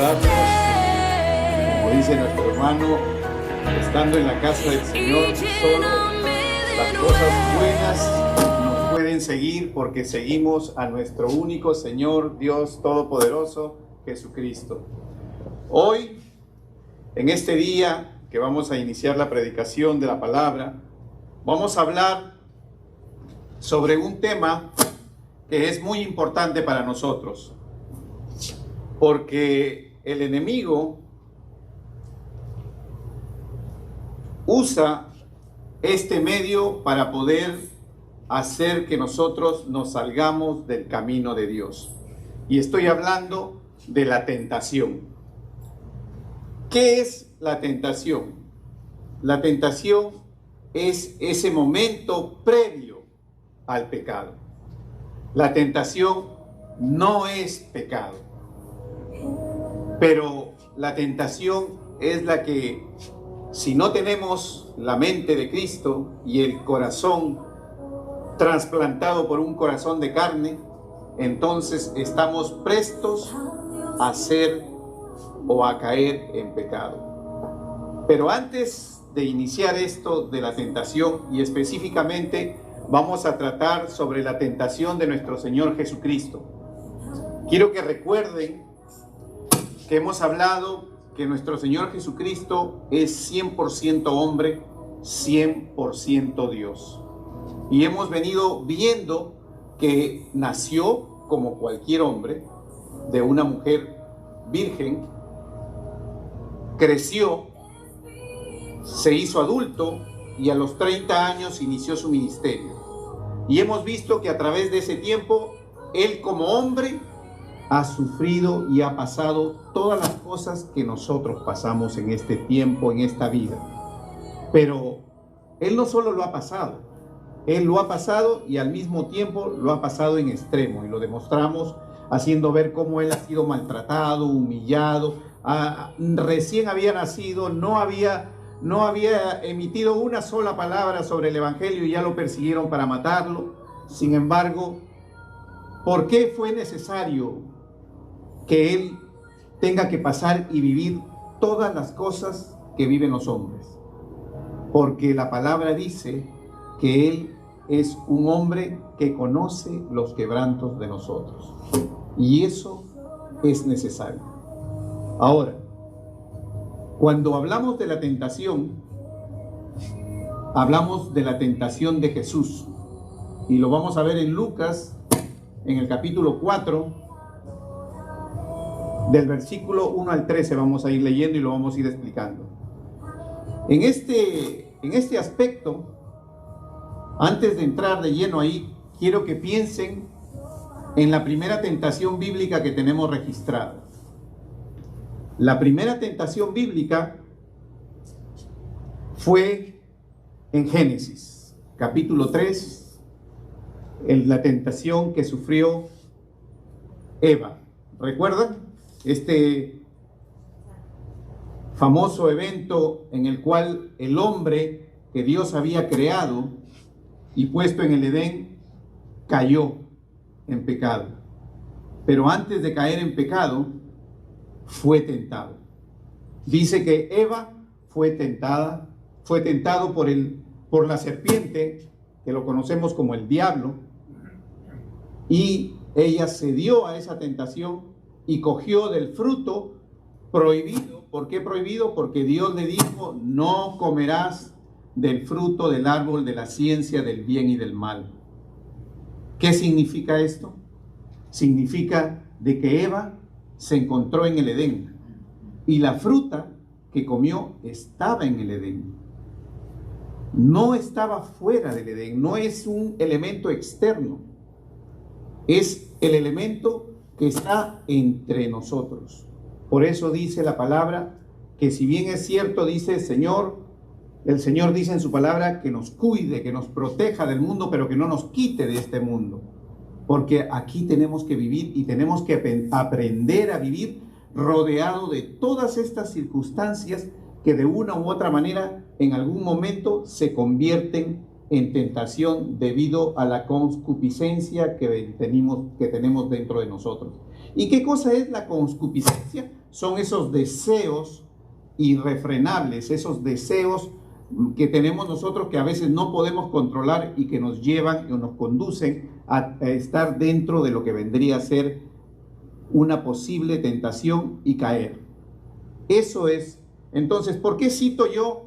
saludarnos, como dice nuestro hermano, estando en la casa del Señor, solo las cosas buenas nos pueden seguir porque seguimos a nuestro único Señor, Dios Todopoderoso, Jesucristo. Hoy, en este día que vamos a iniciar la predicación de la palabra, vamos a hablar sobre un tema que es muy importante para nosotros, porque el enemigo usa este medio para poder hacer que nosotros nos salgamos del camino de Dios. Y estoy hablando de la tentación. ¿Qué es la tentación? La tentación es ese momento previo al pecado. La tentación no es pecado, pero la tentación es la que, si no tenemos la mente de Cristo y el corazón trasplantado por un corazón de carne, entonces estamos prestos a hacer o a caer en pecado. Pero antes de iniciar esto de la tentación, y específicamente vamos a tratar sobre la tentación de nuestro Señor Jesucristo, quiero que recuerden que hemos hablado que nuestro Señor Jesucristo es 100% hombre, 100% Dios. Y hemos venido viendo que nació como cualquier hombre, de una mujer virgen, creció, se hizo adulto y a los 30 años inició su ministerio. Y hemos visto que a través de ese tiempo, Él como hombre ha sufrido y ha pasado todas las cosas que nosotros pasamos en este tiempo, en esta vida. Pero Él no solo lo ha pasado, Él lo ha pasado y al mismo tiempo lo ha pasado en extremo. Y lo demostramos haciendo ver cómo Él ha sido maltratado, humillado. Recién había nacido, no había emitido una sola palabra sobre el Evangelio y ya lo persiguieron para matarlo. Sin embargo, ¿por qué fue necesario que Él tenga que pasar y vivir todas las cosas que viven los hombres? Porque la palabra dice que Él es un hombre que conoce los quebrantos de nosotros. Y eso es necesario. Ahora, cuando hablamos de la tentación, hablamos de la tentación de Jesús. Y lo vamos a ver en Lucas, en el capítulo 4, del versículo 1 al 13, vamos a ir leyendo y lo vamos a ir explicando. En este aspecto, antes de entrar de lleno ahí, quiero que piensen en la primera tentación bíblica que tenemos registrada. La primera tentación bíblica fue en Génesis, capítulo 3, en la tentación que sufrió Eva. ¿Recuerdan? Este famoso evento en el cual el hombre que Dios había creado y puesto en el Edén cayó en pecado. Pero antes de caer en pecado, fue tentado. Dice que Eva fue tentado por la serpiente, que lo conocemos como el diablo, y ella cedió a esa tentación y cogió del fruto prohibido. ¿Por qué prohibido? Porque Dios le dijo: no comerás del fruto del árbol de la ciencia del bien y del mal. ¿Qué significa esto? Significa de que Eva se encontró en el Edén y la fruta que comió estaba en el Edén. No estaba fuera del Edén, no es un elemento externo, es el elemento que está entre nosotros. Por eso dice la palabra que, si bien es cierto, dice el Señor dice en su palabra que nos cuide, que nos proteja del mundo, pero que no nos quite de este mundo. Porque aquí tenemos que vivir y tenemos que aprender a vivir rodeado de todas estas circunstancias que de una u otra manera en algún momento se convierten en tentación debido a la concupiscencia que tenemos dentro de nosotros. ¿Y qué cosa es la concupiscencia? Son esos deseos irrefrenables, esos deseos que tenemos nosotros que a veces no podemos controlar y que nos llevan o nos conducen a estar dentro de lo que vendría a ser una posible tentación y caer. Eso es. Entonces, ¿por qué cito yo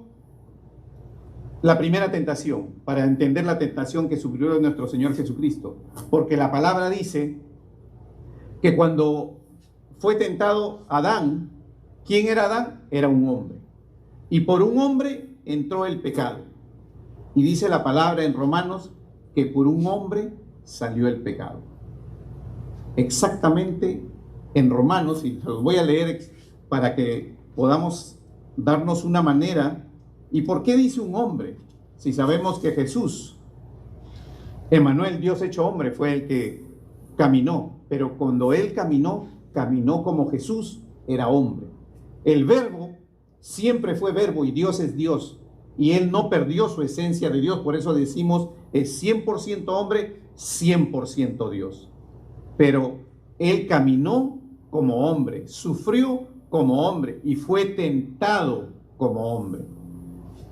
la primera tentación? Para entender la tentación que sufrió nuestro Señor Jesucristo. Porque la palabra dice que cuando fue tentado Adán, ¿quién era Adán? Era un hombre. Y por un hombre entró el pecado. Y dice la palabra en Romanos que por un hombre salió el pecado. Exactamente en Romanos, y los voy a leer para que podamos darnos una manera. ¿Y por qué dice un hombre? Si sabemos que Jesús, Emmanuel, Dios hecho hombre, fue el que caminó, pero cuando él caminó como Jesús, era hombre. El verbo siempre fue verbo y Dios es Dios, y él no perdió su esencia de Dios, por eso decimos es 100% hombre, 100% Dios. Pero él caminó como hombre, sufrió como hombre y fue tentado como hombre.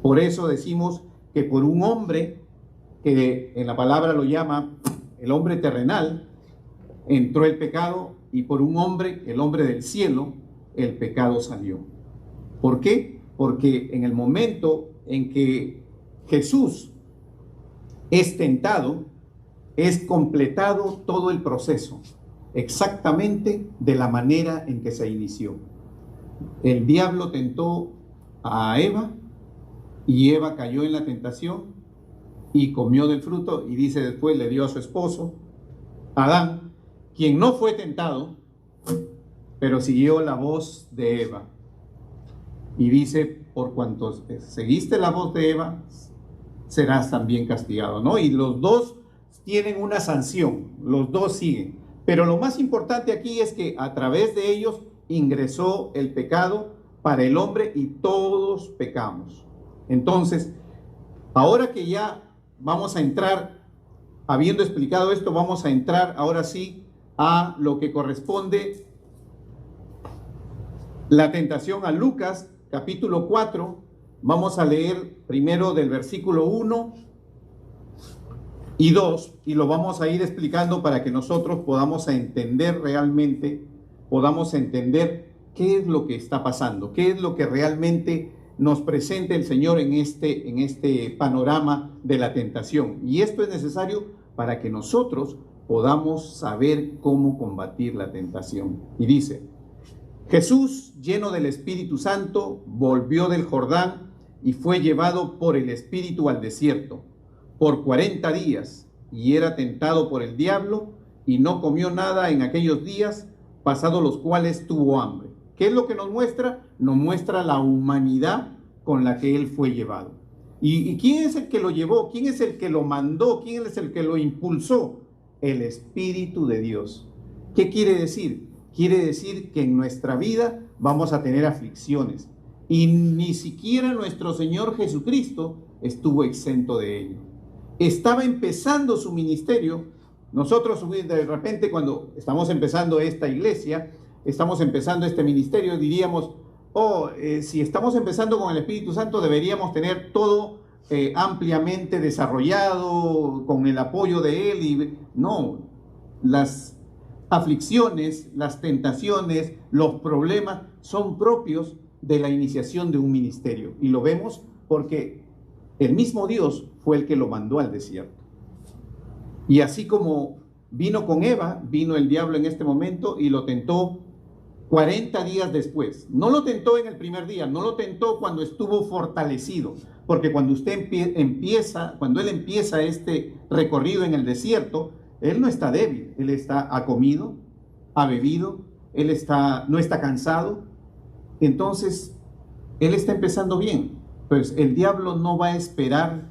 Por eso decimos que por un hombre, que en la palabra lo llama el hombre terrenal, entró el pecado, y por un hombre, el hombre del cielo, el pecado salió. ¿Por qué? Porque en el momento en que Jesús es tentado, es completado todo el proceso, exactamente de la manera en que se inició. El diablo tentó a Eva, y Eva cayó en la tentación y comió del fruto, y dice después le dio a su esposo, Adán, quien no fue tentado, pero siguió la voz de Eva. Y dice, por cuanto seguiste la voz de Eva, serás también castigado, ¿no? Y los dos tienen una sanción, los dos siguen. Pero lo más importante aquí es que a través de ellos ingresó el pecado para el hombre y todos pecamos. Entonces, ahora que ya vamos a entrar, habiendo explicado esto, vamos a entrar ahora sí a lo que corresponde la tentación a Lucas, capítulo 4. Vamos a leer primero del versículo 1 y 2, y lo vamos a ir explicando para que nosotros podamos entender realmente, podamos entender qué es lo que está pasando, qué es lo que realmente nos presenta el Señor en este panorama de la tentación. Y esto es necesario para que nosotros podamos saber cómo combatir la tentación. Y dice, Jesús, lleno del Espíritu Santo, volvió del Jordán y fue llevado por el Espíritu al desierto por 40 días, y era tentado por el diablo, y no comió nada en aquellos días, pasados los cuales tuvo hambre. ¿Qué es lo que nos muestra? Nos muestra la humanidad con la que él fue llevado. ¿Y quién es el que lo llevó? ¿Quién es el que lo mandó? ¿Quién es el que lo impulsó? El Espíritu de Dios. ¿Qué quiere decir? Quiere decir que en nuestra vida vamos a tener aflicciones, y ni siquiera nuestro Señor Jesucristo estuvo exento de ello. Estaba empezando su ministerio. Nosotros de repente, cuando estamos empezando esta iglesia, estamos empezando este ministerio, diríamos, si estamos empezando con el Espíritu Santo, deberíamos tener todo ampliamente desarrollado con el apoyo de Él. No, las aflicciones, las tentaciones, los problemas son propios de la iniciación de un ministerio, y lo vemos porque el mismo Dios fue el que lo mandó al desierto. Y así como vino con Eva, vino el diablo en este momento y lo tentó 40 días después. No lo tentó en el primer día, no lo tentó cuando estuvo fortalecido, porque cuando cuando él empieza este recorrido en el desierto, él no está débil, ha comido, ha bebido, no está cansado. Entonces, él está empezando bien. Pues el diablo no va a esperar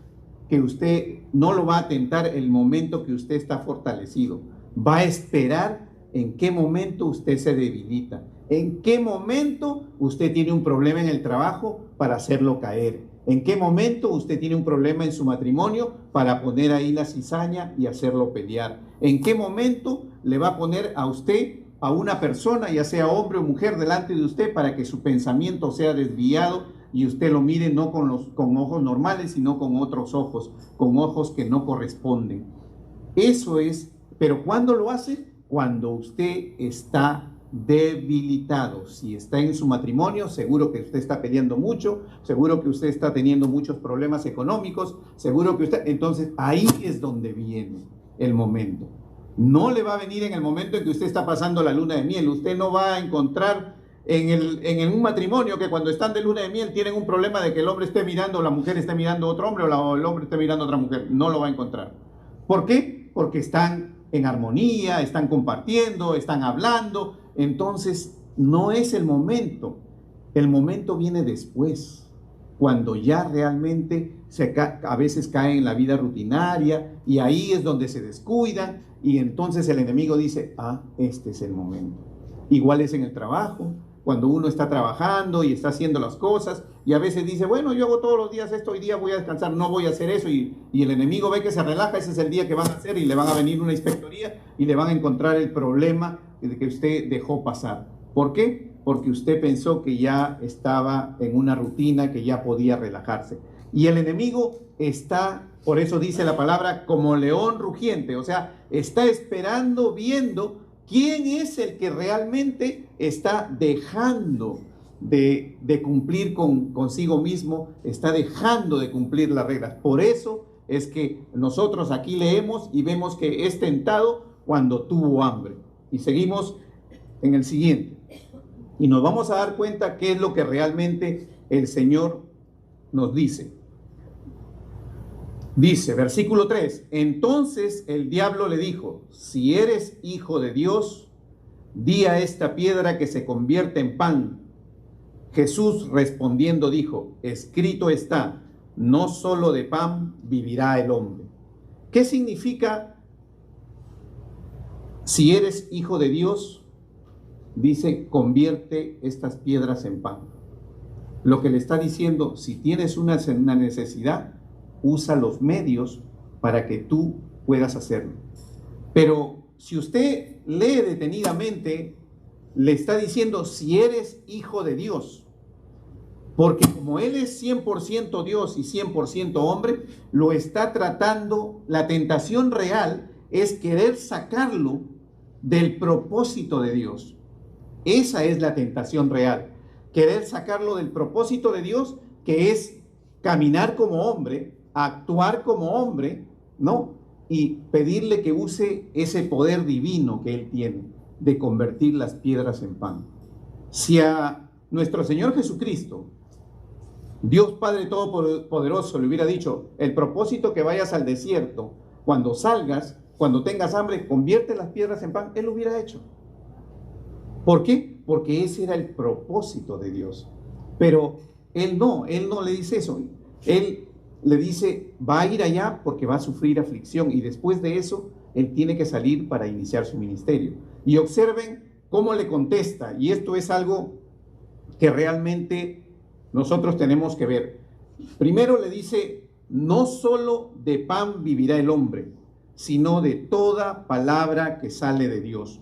que usted, no lo va a tentar el momento que usted está fortalecido. Va a esperar en qué momento usted se debilita, ¿En qué momento usted tiene un problema en el trabajo para hacerlo caer? ¿En qué momento usted tiene un problema en su matrimonio para poner ahí la cizaña y hacerlo pelear? ¿En qué momento le va a poner a usted, a una persona, ya sea hombre o mujer, delante de usted para que su pensamiento sea desviado y usted lo mire no con ojos normales, sino con otros ojos, con ojos que no corresponden? Eso es, pero ¿cuándo lo hace? Cuando usted está debilitado. Si está en su matrimonio, seguro que usted está peleando mucho, seguro que usted está teniendo muchos problemas económicos, seguro que usted, entonces ahí es donde viene el momento. No le va a venir en el momento en que usted está pasando la luna de miel. Usted no va a encontrar en un matrimonio que cuando están de luna de miel tienen un problema de que el hombre esté mirando, la mujer esté mirando a otro hombre o el hombre esté mirando a otra mujer. No lo va a encontrar. ¿Por qué? Porque están en armonía, están compartiendo, están hablando. Entonces no es el momento viene después, cuando ya realmente a veces caen en la vida rutinaria y ahí es donde se descuidan y entonces el enemigo dice, este es el momento. Igual es en el trabajo, cuando uno está trabajando y está haciendo las cosas y a veces dice, bueno, yo hago todos los días esto, hoy día voy a descansar, no voy a hacer eso y el enemigo ve que se relaja, ese es el día que van a hacer y le van a venir una inspectoría y le van a encontrar el problema que usted dejó pasar. ¿Por qué? Porque usted pensó que ya estaba en una rutina, que ya podía relajarse. Y el enemigo está, por eso dice la palabra, como león rugiente, o sea, está esperando, viendo quién es el que realmente está dejando de cumplir consigo mismo, está dejando de cumplir las reglas. Por eso es que nosotros aquí leemos y vemos que es tentado cuando tuvo hambre. Y seguimos en el siguiente. Y nos vamos a dar cuenta qué es lo que realmente el Señor nos dice. Dice, versículo 3, entonces el diablo le dijo, si eres hijo de Dios, di a esta piedra que se convierta en pan. Jesús respondiendo dijo, escrito está, no solo de pan vivirá el hombre. ¿Qué significa si eres hijo de Dios? Dice, convierte estas piedras en pan. Lo que le está diciendo, si tienes una necesidad, usa los medios para que tú puedas hacerlo. Pero si usted lee detenidamente, le está diciendo, si eres hijo de Dios, porque como Él es 100% Dios y 100% hombre, lo está tratando, la tentación real es querer sacarlo del propósito de Dios. Esa es la tentación real, querer sacarlo del propósito de Dios, que es caminar como hombre, actuar como hombre, ¿no? Y pedirle que use ese poder divino que Él tiene de convertir las piedras en pan. Si a nuestro Señor Jesucristo, Dios Padre Todopoderoso, le hubiera dicho, el propósito que vayas al desierto, cuando salgas, cuando tengas hambre, convierte las piedras en pan, Él lo hubiera hecho. ¿Por qué? Porque ese era el propósito de Dios. Pero Él no le dice eso. Él le dice, va a ir allá porque va a sufrir aflicción y después de eso, Él tiene que salir para iniciar su ministerio. Y observen cómo le contesta, y esto es algo que realmente nosotros tenemos que ver. Primero le dice, no solo de pan vivirá el hombre, sino de toda palabra que sale de Dios.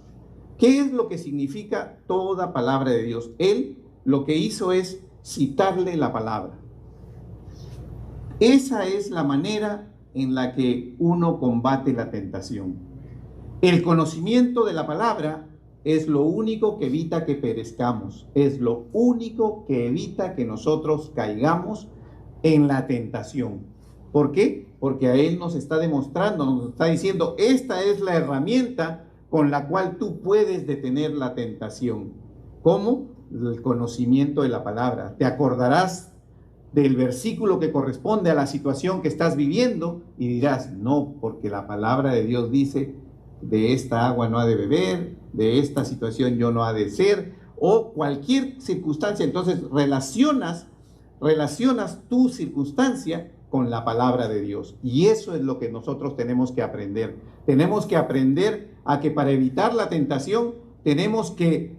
¿Qué es lo que significa toda palabra de Dios? Él lo que hizo es citarle la palabra. Esa es la manera en la que uno combate la tentación. El conocimiento de la palabra es lo único que evita que perezcamos, es lo único que evita que nosotros caigamos en la tentación. ¿Por qué? Porque a Él nos está demostrando, nos está diciendo, esta es la herramienta con la cual tú puedes detener la tentación. ¿Cómo? El conocimiento de la palabra. Te acordarás del versículo que corresponde a la situación que estás viviendo y dirás, no, porque la palabra de Dios dice, de esta agua no ha de beber, de esta situación yo no ha de ser, o cualquier circunstancia. Entonces relacionas tu circunstancia con la palabra de Dios. Y eso es lo que nosotros tenemos que aprender. Tenemos que aprender a que para evitar la tentación tenemos que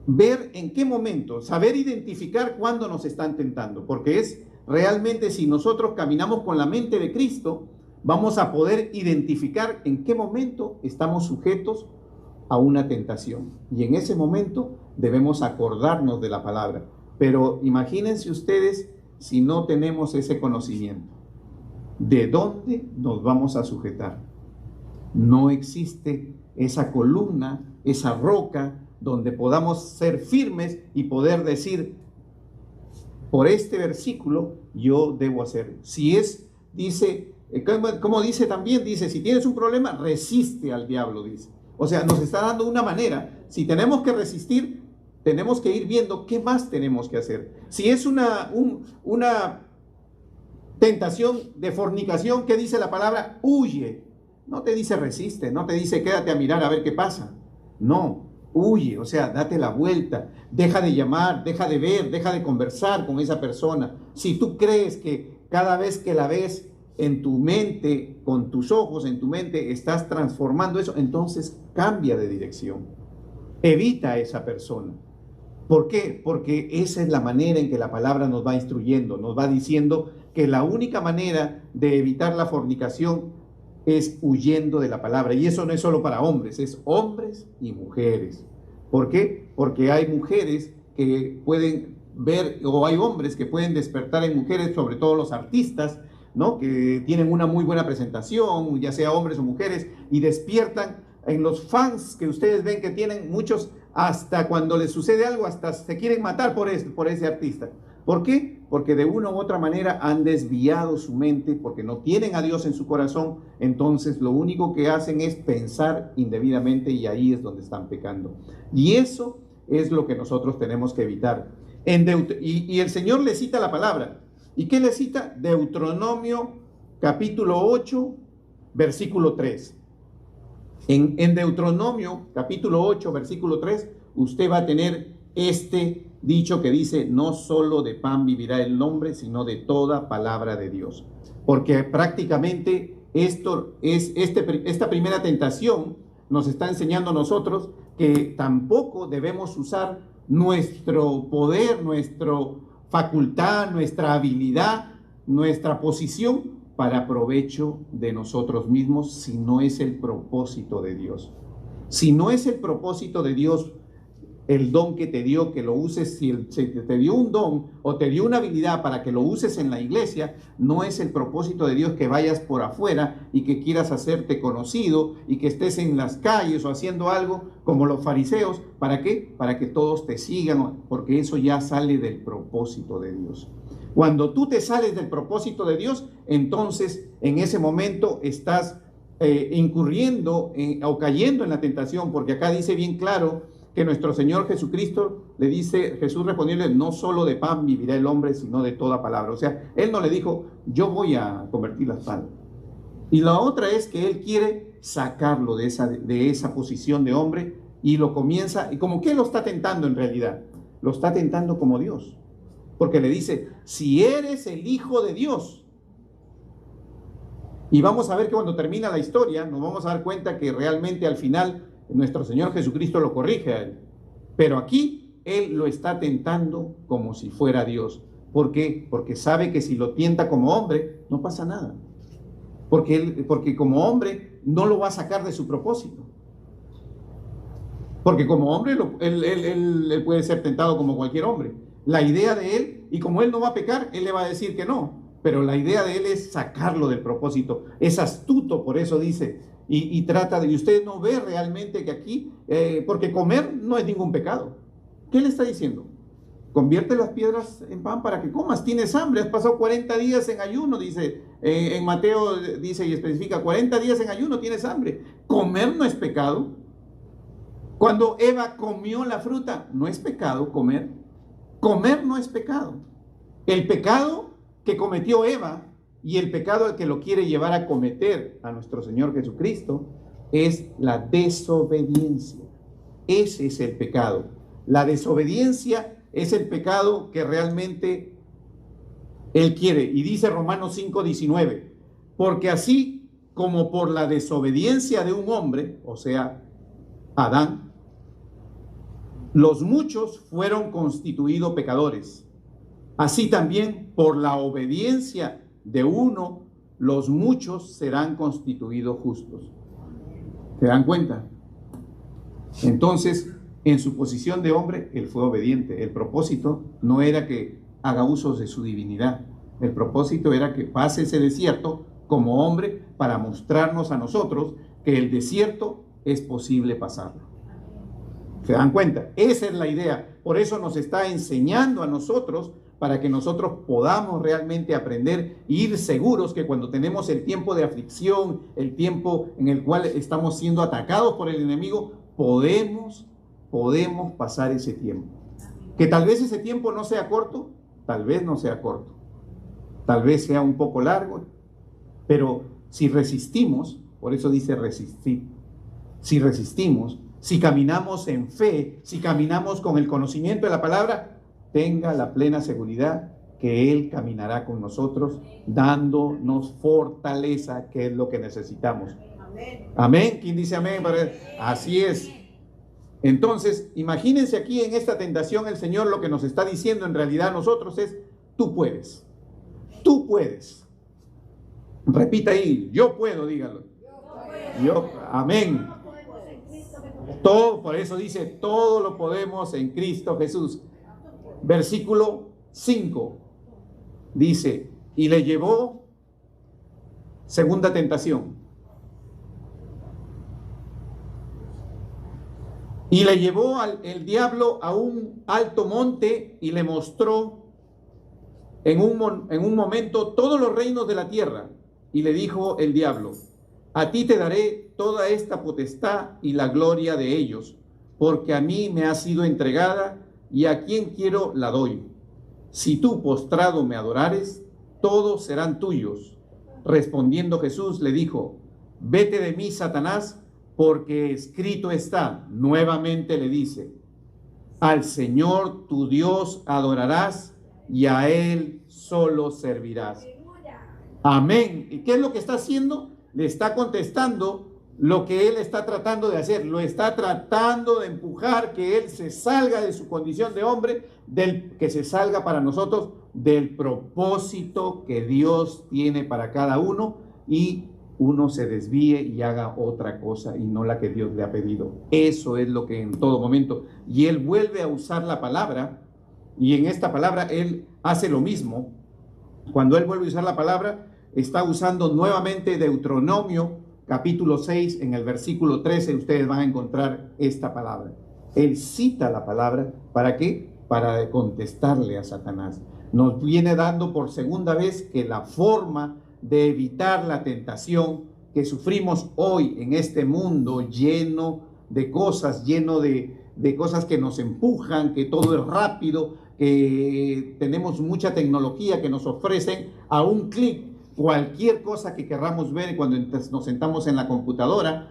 ver en qué momento, saber identificar cuándo nos están tentando, porque es realmente, si nosotros caminamos con la mente de Cristo, vamos a poder identificar en qué momento estamos sujetos a una tentación. Y en ese momento debemos acordarnos de la palabra. Pero imagínense ustedes si no tenemos ese conocimiento. ¿De dónde nos vamos a sujetar? No existe esa columna, esa roca, donde podamos ser firmes y poder decir, por este versículo yo debo hacer. Si es, dice, como dice también, dice, si tienes un problema, resiste al diablo, dice. O sea, nos está dando una manera. Si tenemos que resistir, tenemos que ir viendo qué más tenemos que hacer. Si es una tentación de fornicación, ¿qué dice la palabra? Huye. No te dice resiste, no te dice quédate a mirar a ver qué pasa. No, huye, o sea, date la vuelta, deja de llamar, deja de ver, deja de conversar con esa persona. Si tú crees que cada vez que la ves en tu mente, con tus ojos en tu mente, estás transformando eso, entonces cambia de dirección. Evita a esa persona. ¿Por qué? Porque esa es la manera en que la palabra nos va instruyendo, nos va diciendo que la única manera de evitar la fornicación es huyendo de la palabra. Y eso no es solo para hombres, es hombres y mujeres. ¿Por qué? Porque hay mujeres que pueden ver, o hay hombres que pueden despertar en mujeres, sobre todo los artistas, ¿no? Que tienen una muy buena presentación, ya sea hombres o mujeres, y despiertan en los fans que ustedes ven que tienen muchos, hasta cuando les sucede algo, hasta se quieren matar por ese artista. ¿Por qué? Porque de una u otra manera han desviado su mente, porque no tienen a Dios en su corazón, entonces lo único que hacen es pensar indebidamente y ahí es donde están pecando. Y eso es lo que nosotros tenemos que evitar. Y el Señor le cita la palabra. ¿Y qué le cita? Deuteronomio capítulo 8, versículo 3. En Deuteronomio capítulo 8, versículo 3, usted va a tener este dicho que dice, no solo de pan vivirá el hombre, sino de toda palabra de Dios. Porque prácticamente esta primera tentación nos está enseñando a nosotros que tampoco debemos usar nuestro poder, nuestra facultad, nuestra habilidad, nuestra posición para provecho de nosotros mismos, si no es el propósito de Dios. Si no es el propósito de Dios, el don que te dio, que lo uses, si te dio un don o te dio una habilidad para que lo uses en la iglesia, no es el propósito de Dios que vayas por afuera y que quieras hacerte conocido y que estés en las calles o haciendo algo como los fariseos. ¿Para qué? Para que todos te sigan, porque eso ya sale del propósito de Dios. Cuando tú te sales del propósito de Dios, entonces en ese momento estás incurriendo o cayendo en la tentación, porque acá dice bien claro que nuestro Señor Jesucristo le dice, Jesús respondióle, no solo de pan vivirá el hombre, sino de toda palabra. O sea, Él no le dijo, yo voy a convertir las palabras. Y la otra es que Él quiere sacarlo de esa posición de hombre y lo comienza, y como que lo está tentando en realidad, lo está tentando como Dios. Porque le dice, si eres el Hijo de Dios. Y vamos a ver que cuando termina la historia, nos vamos a dar cuenta que realmente al final nuestro Señor Jesucristo lo corrige a él. Pero aquí Él lo está tentando como si fuera Dios. ¿Por qué? Porque sabe que si lo tienta como hombre, no pasa nada. Porque como hombre no lo va a sacar de su propósito. Porque como hombre él puede ser tentado como cualquier hombre. La idea de él, y como él no va a pecar, él le va a decir que no. Pero la idea de él es sacarlo del propósito. Es astuto, por eso dice, y trata de, y usted no ve realmente que aquí, porque comer no es ningún pecado. ¿Qué le está diciendo? Convierte las piedras en pan para que comas. Tienes hambre, has pasado 40 días en ayuno, dice, en Mateo dice y especifica, 40 días en ayuno, tienes hambre. Comer no es pecado. Cuando Eva comió la fruta, no es pecado comer. Comer no es pecado. El pecado que cometió Eva y el pecado al que lo quiere llevar a cometer a nuestro Señor Jesucristo es la desobediencia. Ese es el pecado. La desobediencia es el pecado que realmente Él quiere. Y dice Romanos 5:19, porque así como por la desobediencia de un hombre, o sea, Adán, Los muchos fueron constituidos pecadores. Así también, por la obediencia de uno, los muchos serán constituidos justos. ¿Se dan cuenta? Entonces, en su posición de hombre, él fue obediente. El propósito no era que haga usos de su divinidad. El propósito era que pase ese desierto como hombre para mostrarnos a nosotros que el desierto es posible pasarlo. ¿Se dan cuenta? Esa es la idea. Por eso nos está enseñando a nosotros, para que nosotros podamos realmente aprender e ir seguros que cuando tenemos el tiempo de aflicción, el tiempo en el cual estamos siendo atacados por el enemigo, podemos pasar ese tiempo. Que tal vez ese tiempo no sea corto, tal vez no sea corto, tal vez sea un poco largo, pero si resistimos, por eso dice resistir, si resistimos, si caminamos en fe, si caminamos con el conocimiento de la palabra, tenga la plena seguridad que Él caminará con nosotros, dándonos fortaleza, que es lo que necesitamos. Amén. ¿Quién dice amén? Así es. Entonces, imagínense aquí en esta tentación, el Señor lo que nos está diciendo en realidad a nosotros es: tú puedes. Tú puedes. Repita ahí: yo puedo, dígalo. Yo, amén. Todo, por eso dice: todo lo podemos en Cristo Jesús. Versículo 5 dice: y le llevó, segunda tentación, y le llevó el diablo a un alto monte y le mostró en un momento todos los reinos de la tierra, y le dijo el diablo: a ti te daré toda esta potestad y la gloria de ellos, porque a mí me ha sido entregada, y a quien quiero la doy. Si tú postrado me adorares, todos serán tuyos. Respondiendo Jesús le dijo: vete de mí, Satanás, porque escrito está. Nuevamente le dice: al Señor tu Dios adorarás, y a Él solo servirás. Amén. ¿Y qué es lo que está haciendo? Le está contestando lo que él está tratando de hacer. Lo está tratando de empujar, que él se salga de su condición de hombre, que se salga para nosotros del propósito que Dios tiene para cada uno, y uno se desvíe y haga otra cosa y no la que Dios le ha pedido. Eso es lo que en todo momento. Y él vuelve a usar la palabra, y en esta palabra él hace lo mismo. Cuando él vuelve a usar la palabra, está usando nuevamente Deuteronomio capítulo 6, en el versículo 13, ustedes van a encontrar esta palabra. Él cita la palabra, ¿para qué? Para contestarle a Satanás. Nos viene dando por segunda vez que la forma de evitar la tentación que sufrimos hoy en este mundo lleno de cosas, de cosas que nos empujan, que todo es rápido, que tenemos mucha tecnología que nos ofrecen a un clic cualquier cosa que querramos ver. Cuando nos sentamos en la computadora,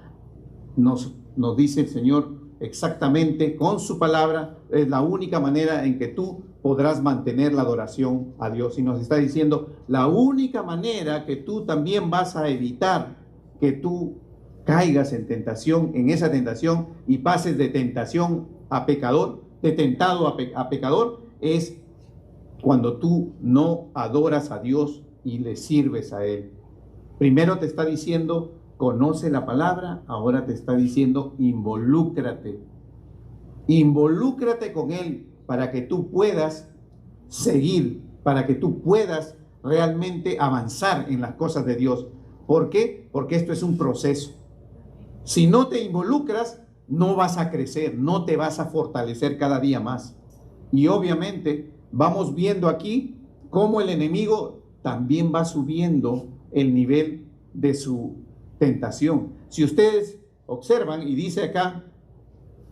nos dice el Señor exactamente con su palabra, es la única manera en que tú podrás mantener la adoración a Dios. Y nos está diciendo la única manera que tú también vas a evitar que tú caigas en tentación, en esa tentación, y pases de tentación a pecador, de tentado a pecador, es cuando tú no adoras a Dios y le sirves a Él. Primero te está diciendo: conoce la palabra. Ahora te está diciendo: involúcrate con Él, para que tú puedas seguir, para que tú puedas realmente avanzar en las cosas de Dios. ¿Por qué? Porque esto es un proceso. Si no te involucras, no vas a crecer, no te vas a fortalecer cada día más. Y obviamente vamos viendo aquí cómo el enemigo también va subiendo el nivel de su tentación. Si ustedes observan, y dice acá: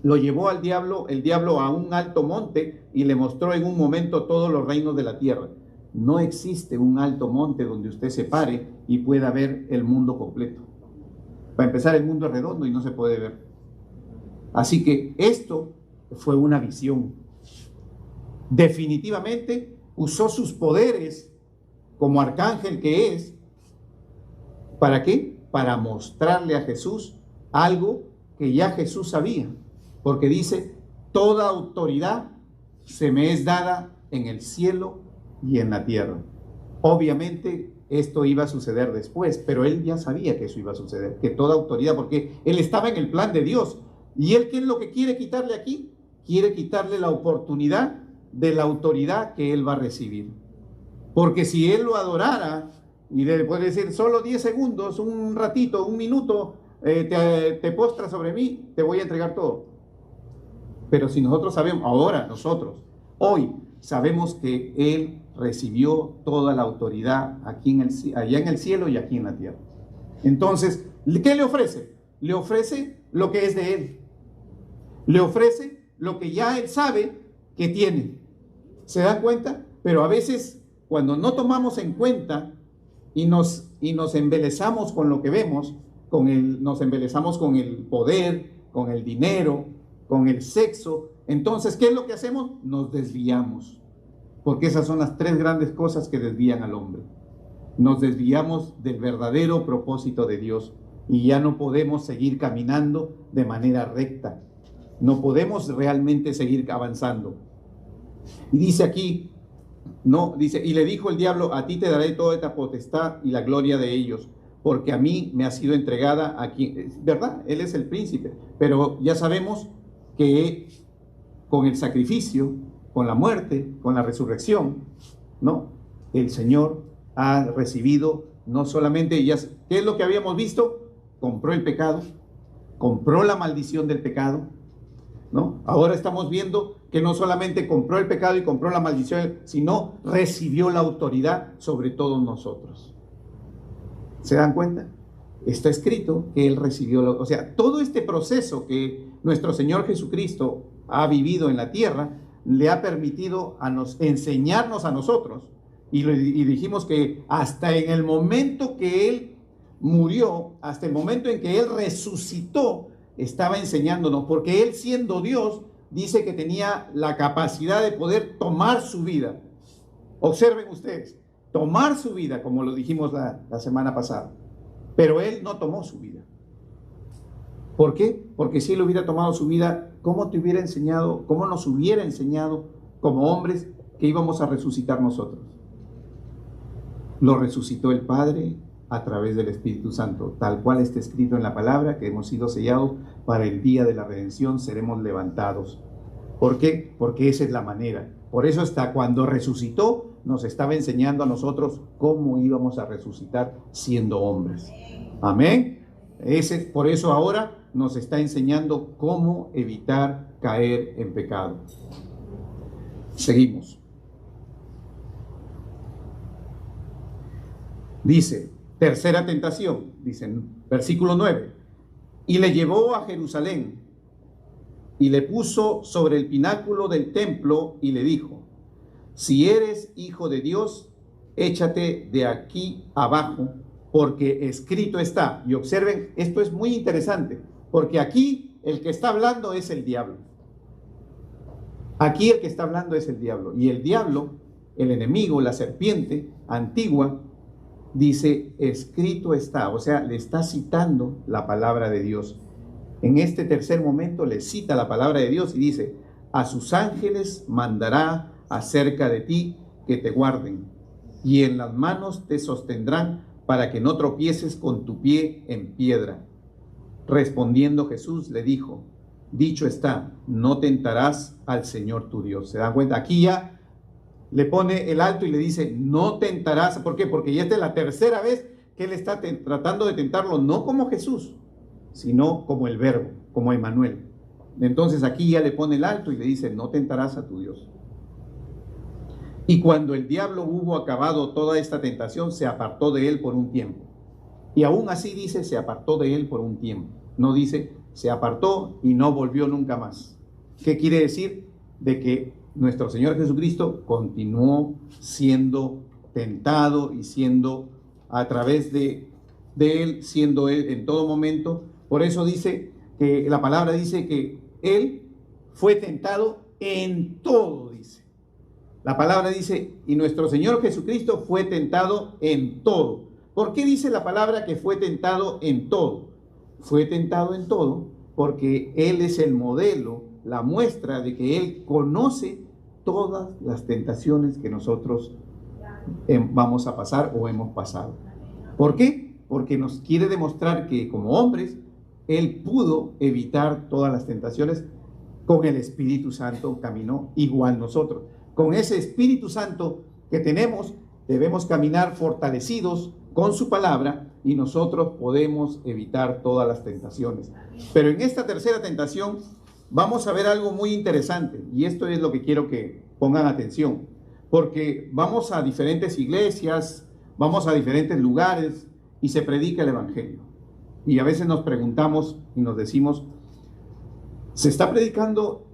lo llevó el diablo a un alto monte y le mostró en un momento todos los reinos de la tierra. No existe un alto monte donde usted se pare y pueda ver el mundo completo. Para empezar, el mundo es redondo y no se puede ver. Así que esto fue una visión. Definitivamente usó sus poderes como arcángel que es. ¿Para qué? Para mostrarle a Jesús algo que ya Jesús sabía. Porque dice: toda autoridad se me es dada en el cielo y en la tierra. Obviamente esto iba a suceder después, pero él ya sabía que eso iba a suceder, que toda autoridad, porque él estaba en el plan de Dios. ¿Y él qué es lo que quiere quitarle aquí? Quiere quitarle la oportunidad de la autoridad que él va a recibir. Porque si él lo adorara y le puede decir solo 10 segundos, un ratito, un minuto, te postras sobre mí, te voy a entregar todo. Pero si nosotros sabemos, ahora nosotros, hoy sabemos que él recibió toda la autoridad aquí allá en el cielo y aquí en la tierra. Entonces, ¿qué le ofrece? Le ofrece lo que es de él. Le ofrece lo que ya él sabe que tiene. ¿Se dan cuenta? Pero a veces, cuando no tomamos en cuenta y nos embelezamos con lo que vemos, nos embelezamos con el poder, con el dinero, con el sexo, entonces, ¿qué es lo que hacemos? Nos desviamos. Porque esas son las tres grandes cosas que desvían al hombre. Nos desviamos del verdadero propósito de Dios y ya no podemos seguir caminando de manera recta. No podemos realmente seguir avanzando. Y dice aquí, no, dice, y le dijo el diablo, a ti te daré toda esta potestad y la gloria de ellos, porque a mí me ha sido entregada aquí. ¿Verdad? Él es el príncipe, pero ya sabemos que con el sacrificio, con la muerte, con la resurrección, ¿no? El Señor ha recibido no solamente, ¿qué es lo que habíamos visto? Compró el pecado, compró la maldición del pecado, ¿no? Ahora estamos viendo que no solamente compró el pecado y compró la maldición, sino recibió la autoridad sobre todos nosotros. ¿Se dan cuenta? Está escrito que Él recibió, o sea, todo este proceso que nuestro Señor Jesucristo ha vivido en la tierra, le ha permitido enseñarnos a nosotros. Y dijimos que hasta en el momento que Él murió, hasta el momento en que Él resucitó, estaba enseñándonos, porque Él, siendo Dios, dice que tenía la capacidad de poder tomar su vida. Observen ustedes, tomar su vida, como lo dijimos la semana pasada. Pero Él no tomó su vida. ¿Por qué? Porque si Él hubiera tomado su vida, ¿cómo nos hubiera enseñado como hombres que íbamos a resucitar nosotros? Lo resucitó el Padre a través del Espíritu Santo, tal cual está escrito en la palabra, que hemos sido sellados para el día de la redención, seremos levantados. ¿Por qué? Porque esa es la manera. Por eso hasta cuando resucitó, nos estaba enseñando a nosotros cómo íbamos a resucitar siendo hombres. Amén. Por eso ahora nos está enseñando cómo evitar caer en pecado. Seguimos. Dice, tercera tentación, dice en versículo 9, y le llevó a Jerusalén y le puso sobre el pináculo del templo y le dijo, si eres hijo de Dios, échate de aquí abajo, porque escrito está. Y observen, esto es muy interesante, porque aquí el que está hablando es el diablo. Aquí el que está hablando es el diablo. Y el diablo, el enemigo, la serpiente antigua, dice, escrito está. O sea, le está citando la palabra de Dios. En este tercer momento le cita la palabra de Dios y dice, a sus ángeles mandará acerca de ti que te guarden, y en las manos te sostendrán para que no tropieces con tu pie en piedra. Respondiendo Jesús le dijo, dicho está, no tentarás al Señor tu Dios. ¿Se dan cuenta? Aquí ya le pone el alto y le dice, no tentarás. ¿Por qué? Porque ya esta es la tercera vez que él está tratando de tentarlo, no como Jesús, sino como el Verbo, como Emmanuel. Entonces aquí ya le pone el alto y le dice, no tentarás a tu Dios. Y cuando el diablo hubo acabado toda esta tentación, se apartó de él por un tiempo. Y aún así dice, se apartó de él por un tiempo. No dice, se apartó y no volvió nunca más. ¿Qué quiere decir? De que nuestro Señor Jesucristo continuó siendo tentado y siendo a través de él, siendo él en todo momento. Por eso dice que la palabra dice que él fue tentado en todo, dice. La palabra dice, y nuestro Señor Jesucristo fue tentado en todo. ¿Por qué dice la palabra que fue tentado en todo? Fue tentado en todo porque Él es el modelo, la muestra de que Él conoce todas las tentaciones que nosotros vamos a pasar o hemos pasado. ¿Por qué? Porque nos quiere demostrar que como hombres, Él pudo evitar todas las tentaciones. Con el Espíritu Santo caminó igual nosotros. Con ese Espíritu Santo que tenemos, debemos caminar fortalecidos con su palabra y nosotros podemos evitar todas las tentaciones. Pero en esta tercera tentación vamos a ver algo muy interesante, y esto es lo que quiero que pongan atención, porque vamos a diferentes iglesias, vamos a diferentes lugares y se predica el Evangelio. Y a veces nos preguntamos y nos decimos, ¿se está predicando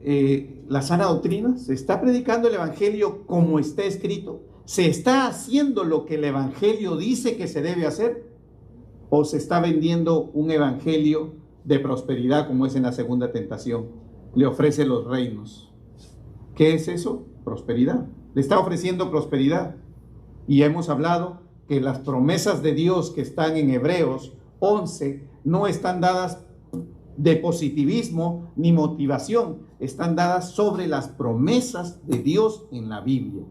la sana doctrina? ¿Se está predicando el Evangelio como está escrito? ¿Se está haciendo lo que el Evangelio dice que se debe hacer? ¿O se está vendiendo un evangelio de prosperidad como es en la segunda tentación? Le ofrece los reinos. ¿Qué es eso? Prosperidad. Le está ofreciendo prosperidad. Y hemos hablado que las promesas de Dios que están en Hebreos 11 no están dadas de positivismo ni motivación, están dadas sobre las promesas de Dios en la Biblia.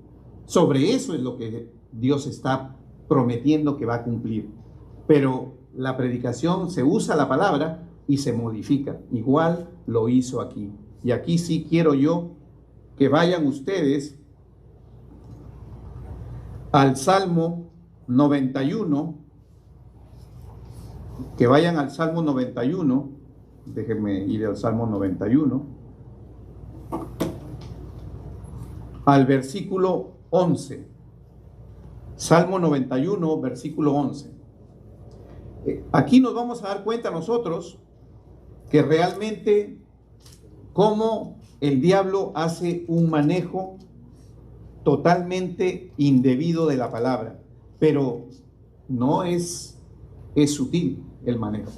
Sobre eso es lo que Dios está prometiendo que va a cumplir. Pero la predicación, se usa la palabra y se modifica. Igual lo hizo aquí. Y aquí sí quiero yo que vayan ustedes al Salmo 91. Que vayan al Salmo 91. Déjenme ir al Salmo 91. Al versículo 11. Salmo 91, versículo 11. Aquí nos vamos a dar cuenta nosotros que realmente cómo el diablo hace un manejo totalmente indebido de la palabra, pero no es sutil el manejo.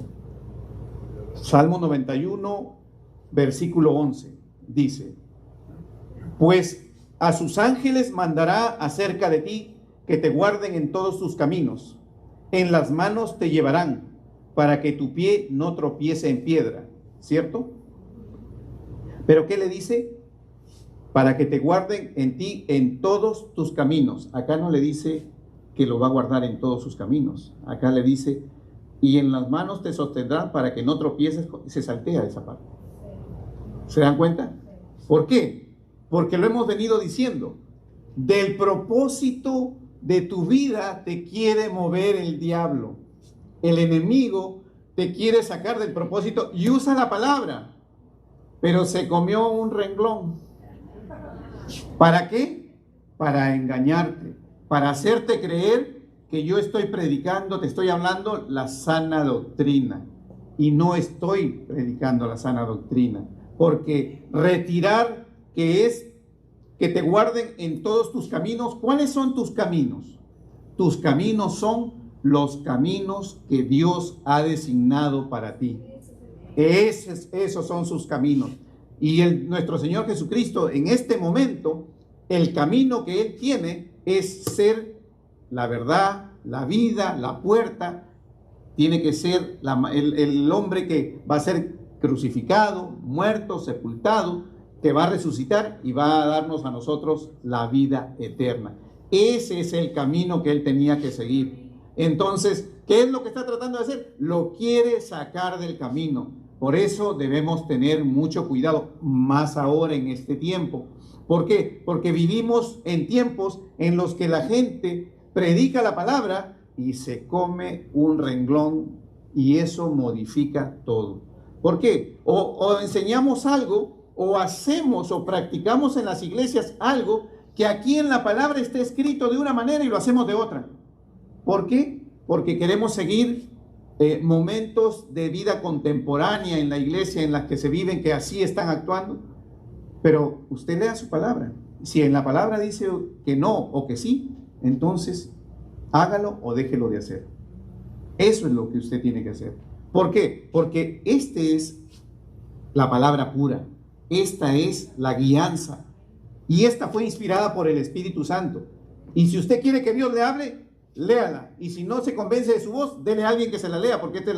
Salmo 91, versículo 11, dice: pues a sus ángeles mandará acerca de ti, que te guarden en todos tus caminos. En las manos te llevarán, para que tu pie no tropiece en piedra. ¿Cierto? ¿Pero qué le dice? Para que te guarden en ti en todos tus caminos. Acá no le dice que lo va a guardar en todos sus caminos. Acá le dice, y en las manos te sostendrán para que no tropieces. Se saltea esa parte. ¿Se dan cuenta? ¿Por qué? Porque lo hemos venido diciendo. Del propósito de tu vida te quiere mover el diablo. El enemigo te quiere sacar del propósito y usa la palabra, pero se comió un renglón. ¿Para qué? Para engañarte, para hacerte creer que yo estoy predicando, te estoy hablando la sana doctrina, y no estoy predicando la sana doctrina, porque retirar, que es que te guarden en todos tus caminos. ¿Cuáles son tus caminos? Tus caminos son los caminos que Dios ha designado para ti. Esos son sus caminos. Y nuestro Señor Jesucristo, en este momento, el camino que Él tiene es ser la verdad, la vida, la puerta. Tiene que ser el hombre que va a ser crucificado, muerto, sepultado, que va a resucitar y va a darnos a nosotros la vida eterna. Ese es el camino que Él tenía que seguir. Entonces, ¿qué es lo que está tratando de hacer? Lo quiere sacar del camino. Por eso debemos tener mucho cuidado, más ahora en este tiempo. ¿Por qué? Porque vivimos en tiempos en los que la gente predica la palabra y se come un renglón, y eso modifica todo. ¿Por qué? O enseñamos algo, o hacemos o practicamos en las iglesias algo que aquí en la palabra está escrito de una manera y lo hacemos de otra. ¿Por qué? Porque queremos seguir momentos de vida contemporánea en la iglesia en las que se viven, que así están actuando. Pero usted lea su palabra. Si en la palabra dice que no o que sí, entonces hágalo o déjelo de hacer. Eso es lo que usted tiene que hacer. ¿Por qué? Porque esta es la palabra pura. Esta es la guianza. Y esta fue inspirada por el Espíritu Santo. Y si usted quiere que Dios le hable, léala. Y si no se convence de su voz, dele a alguien que se la lea, porque esta es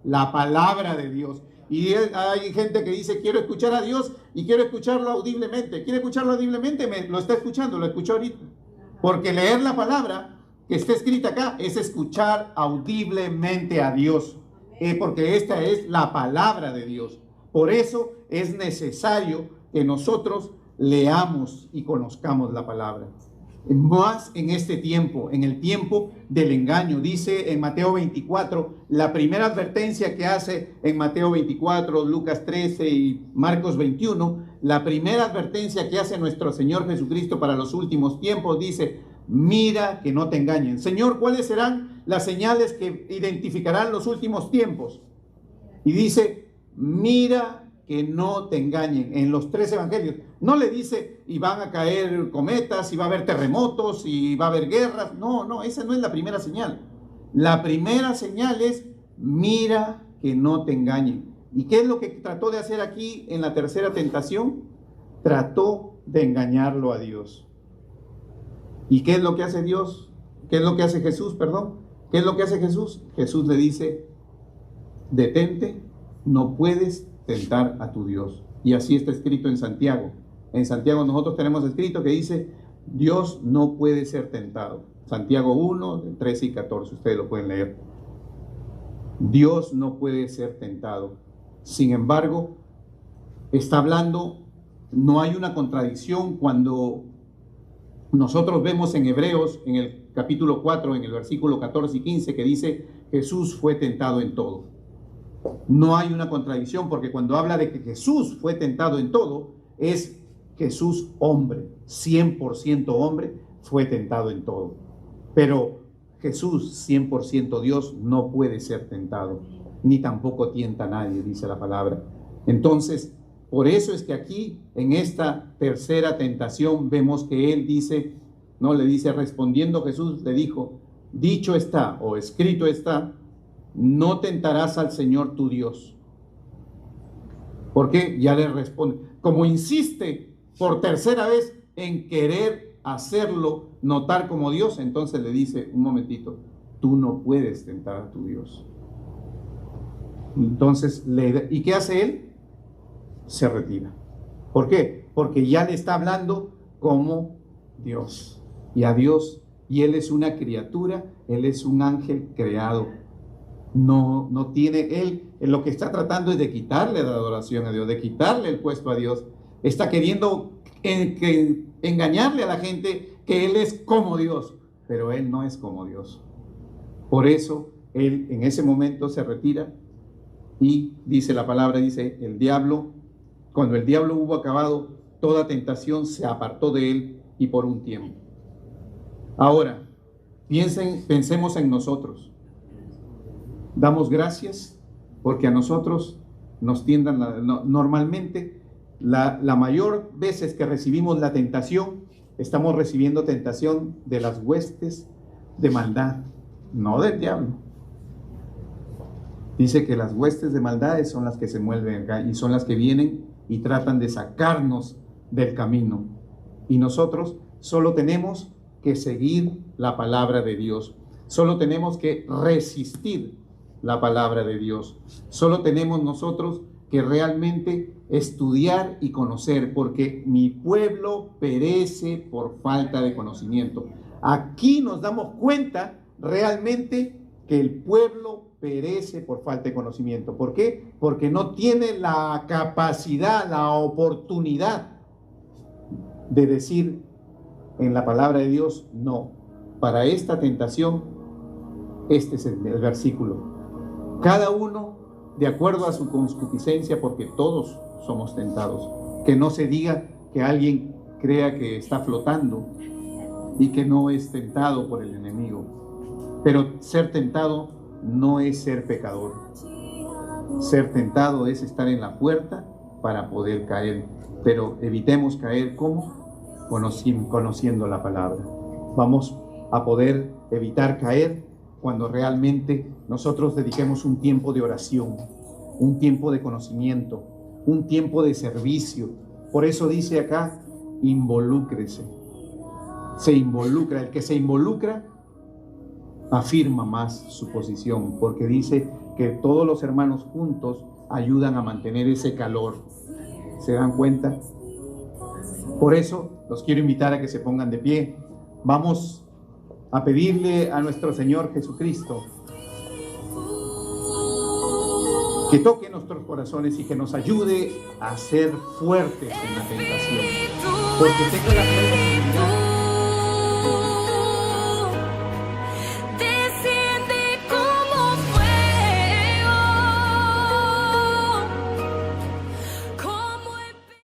la palabra de Dios. Y hay gente que dice, quiero escuchar a Dios y quiero escucharlo audiblemente. ¿Quiere escucharlo audiblemente? Lo está escuchando, lo escuchó ahorita. Porque leer la palabra que está escrita acá es escuchar audiblemente a Dios. Porque esta es la palabra de Dios. Por eso es necesario que nosotros leamos y conozcamos la palabra. Más en este tiempo, en el tiempo del engaño. Dice en Mateo 24, la primera advertencia que hace en Mateo 24, Lucas 13 y Marcos 21, la primera advertencia que hace nuestro Señor Jesucristo para los últimos tiempos, dice, mira que no te engañen. Señor, ¿cuáles serán las señales que identificarán los últimos tiempos? Y dice, mira que no te engañen. En los 3 evangelios no le dice y van a caer cometas y va a haber terremotos y va a haber guerras. No, esa no es la primera señal. La primera señal es mira que no te engañen. ¿Y qué es lo que trató de hacer aquí en la tercera tentación? Trató de engañarlo a Dios. ¿Y qué es lo que hace Dios? ¿Qué es lo que hace Jesús? Perdón. ¿Qué es lo que hace Jesús? Jesús le dice, detente, no puedes tentar a tu Dios. Y así está escrito en Santiago. En Santiago nosotros tenemos escrito que dice, Dios no puede ser tentado. Santiago 1, 13 y 14, ustedes lo pueden leer. Dios no puede ser tentado. Sin embargo, está hablando, no hay una contradicción cuando nosotros vemos en Hebreos, en el capítulo 4, en el versículo 14 y 15, que dice, Jesús fue tentado en todo. No hay una contradicción, porque cuando habla de que Jesús fue tentado en todo, es Jesús hombre, 100% hombre, fue tentado en todo. Pero Jesús, 100% Dios, no puede ser tentado, ni tampoco tienta a nadie, dice la palabra. Entonces, por eso es que aquí, en esta tercera tentación, vemos que él dice, no le dice, respondiendo Jesús, le dijo, dicho está, o escrito está, no tentarás al Señor tu Dios. ¿Por qué? Ya le responde. Como insiste por tercera vez en querer hacerlo notar como Dios, entonces le dice, un momentito, tú no puedes tentar a tu Dios. Entonces, ¿y qué hace él? Se retira. ¿Por qué? Porque ya le está hablando como Dios. Y a Dios, y él es una criatura, él es un ángel creado. No tiene él, lo que está tratando es de quitarle la adoración a Dios, de quitarle el puesto a Dios. Está queriendo engañarle a la gente que él es como Dios, pero él no es como Dios. Por eso él en ese momento se retira y dice la palabra, dice el diablo, cuando el diablo hubo acabado toda tentación, se apartó de él y por un tiempo. Ahora, pensemos en nosotros. Damos gracias porque a nosotros nos tiendan, normalmente la mayor veces que recibimos la tentación, estamos recibiendo tentación de las huestes de maldad, no del diablo. Dice que las huestes de maldades son las que se mueven acá y son las que vienen y tratan de sacarnos del camino. Y nosotros solo tenemos que seguir la palabra de Dios. Solo tenemos que resistir la palabra de Dios. Solo tenemos nosotros que realmente estudiar y conocer, porque mi pueblo perece por falta de conocimiento. Aquí nos damos cuenta realmente que el pueblo perece por falta de conocimiento. ¿Por qué? Porque no tiene la capacidad, la oportunidad de decir en la palabra de Dios, no, para esta tentación, este es el versículo. Cada uno de acuerdo a su concupiscencia, porque todos somos tentados. Que no se diga que alguien crea que está flotando y que no es tentado por el enemigo. Pero ser tentado no es ser pecador. Ser tentado es estar en la puerta para poder caer. Pero evitemos caer, ¿cómo? Conociendo la palabra. Vamos a poder evitar caer cuando realmente nosotros dediquemos un tiempo de oración, un tiempo de conocimiento, un tiempo de servicio. Por eso dice acá, involúcrese. Se involucra. El que se involucra afirma más su posición, porque dice que todos los hermanos juntos ayudan a mantener ese calor. ¿Se dan cuenta? Por eso los quiero invitar a que se pongan de pie. Vamos a pedirle a nuestro Señor Jesucristo que toque nuestros corazones y que nos ayude a ser fuertes en la tentación. Porque tengo la plena seguridad